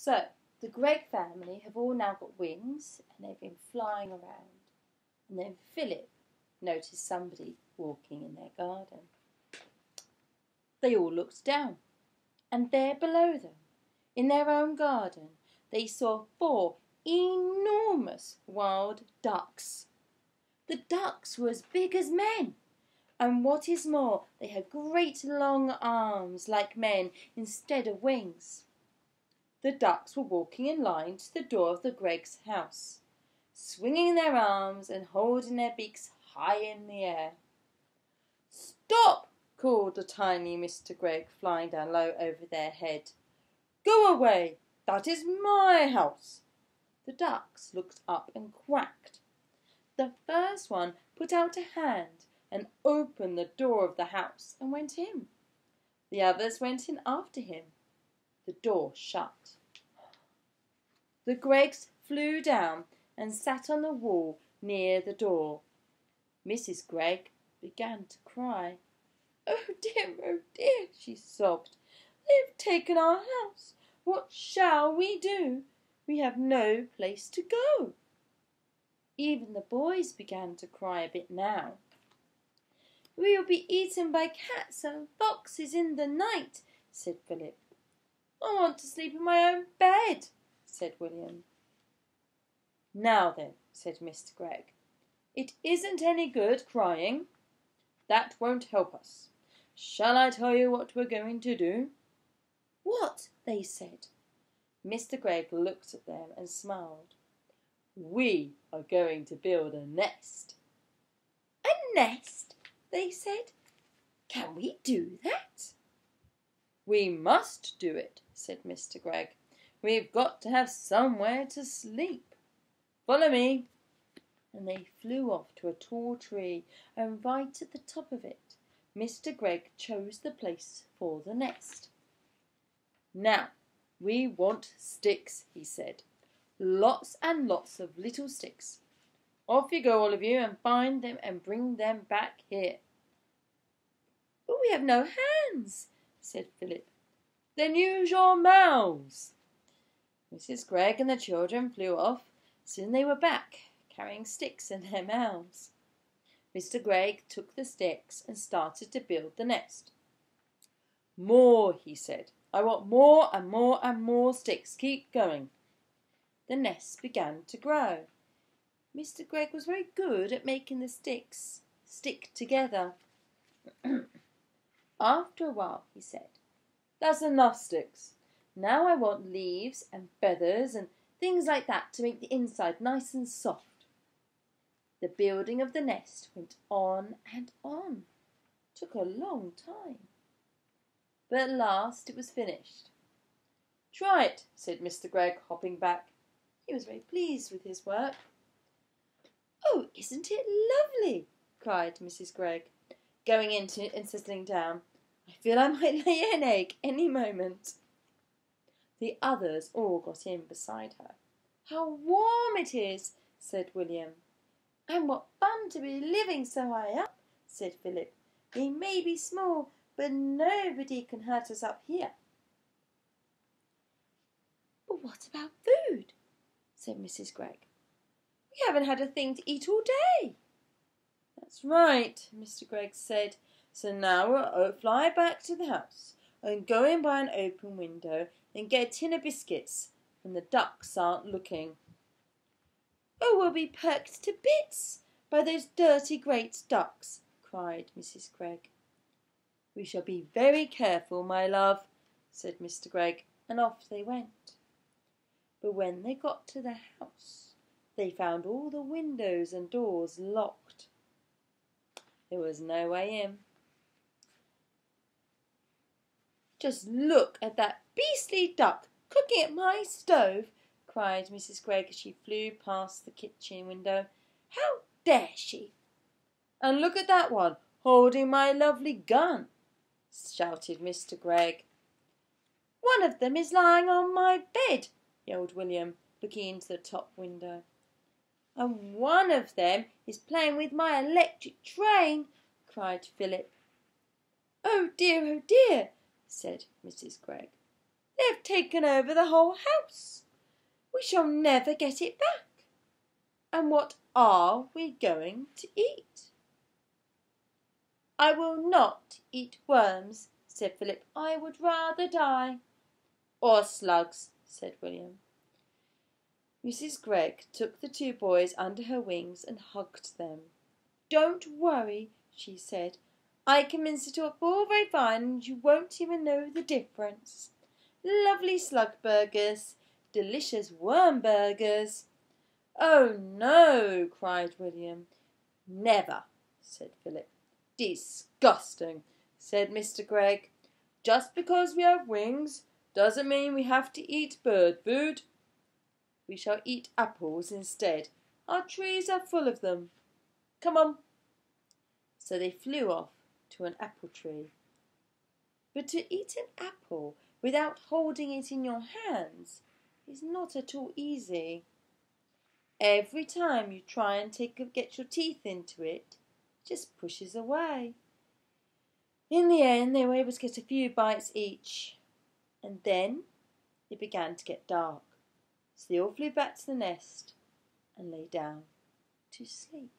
So, the Gregg family have all now got wings and they've been flying around. And then Philip noticed somebody walking in their garden. They all looked down, and there below them, in their own garden, they saw 4 enormous wild ducks. The ducks were as big as men, and what is more, they had great long arms like men instead of wings. The ducks were walking in line to the door of the Greggs' house, swinging their arms and holding their beaks high in the air. "Stop!" called the tiny Mr. Gregg, flying down low over their head. "Go away! That is my house!" The ducks looked up and quacked. The first one put out a hand and opened the door of the house and went in. The others went in after him. The door shut. The Greggs flew down and sat on the wall near the door. Mrs. Gregg began to cry. "Oh dear," she sobbed. "They have taken our house. What shall we do? We have no place to go." Even the boys began to cry a bit now. "We will be eaten by cats and foxes in the night," said Philip. "I want to sleep in my own bed," said William. "Now then," said Mr. Gregg, "it isn't any good crying. That won't help us. Shall I tell you what we're going to do?" "What?" they said. Mr. Gregg looked at them and smiled. "We are going to build a nest." "A nest?" they said. "Can we do that?" "We must do it," said Mr. Gregg. "We've got to have somewhere to sleep. Follow me." And they flew off to a tall tree, and right at the top of it Mr. Gregg chose the place for the nest. "Now, we want sticks," he said. "Lots and lots of little sticks. Off you go, all of you, and find them and bring them back here." "But we have no hands," said Philip. "Then use your mouths." Mrs. Gregg and the children flew off. Soon they were back, carrying sticks in their mouths. Mr. Gregg took the sticks and started to build the nest. "More," he said. "I want more and more and more sticks. Keep going." The nest began to grow. Mr. Gregg was very good at making the sticks stick together. After a while he said, "That's enough sticks. Now I want leaves and feathers and things like that to make the inside nice and soft." The building of the nest went on and on. It took a long time. But at last it was finished. "Try it," said Mr. Gregg, hopping back. He was very pleased with his work. "Oh, isn't it lovely?" cried Mrs. Gregg, going into it and settling down. "I feel I might lay an egg any moment." The others all got in beside her. "How warm it is!" said William. "And what fun to be living so high up!" said Philip. "We may be small, but nobody can hurt us up here." "But what about food?" said Mrs. Gregg. "We haven't had a thing to eat all day." "That's right," Mr. Gregg said. "So now we'll fly back to the house and go in by an open window and get a tin of biscuits when the ducks aren't looking." "Oh, we'll be perked to bits by those dirty great ducks," cried Mrs. Gregg. "We shall be very careful, my love," said Mr. Gregg, and off they went. But when they got to the house, they found all the windows and doors locked. There was no way in. "Just look at that beastly duck cooking at my stove," cried Mrs. Gregg as she flew past the kitchen window. "How dare she?" "And look at that one holding my lovely gun," shouted Mr. Gregg. "One of them is lying on my bed," yelled William, looking into the top window. "And one of them is playing with my electric train," cried Philip. Oh dear," said Mrs. Gregg. They have taken over the whole house. We shall never get it back. And what are we going to eat?" "I will not eat worms," said Philip. "I would rather die." "Or slugs," said William. Mrs. Gregg took the two boys under her wings and hugged them. "Don't worry," she said. "I can mince it up all very fine, and you won't even know the difference. Lovely slug burgers, delicious worm burgers." "Oh no!" cried William. "Never," said Philip. "Disgusting," said Mr. Gregg. "Just because we have wings doesn't mean we have to eat bird food. We shall eat apples instead. Our trees are full of them. Come on." So they flew off to an apple tree. But to eat an apple without holding it in your hands is not at all easy. Every time you try and get your teeth into it, it just pushes away. In the end, they were able to get a few bites each, and then it began to get dark. So they all flew back to the nest and lay down to sleep.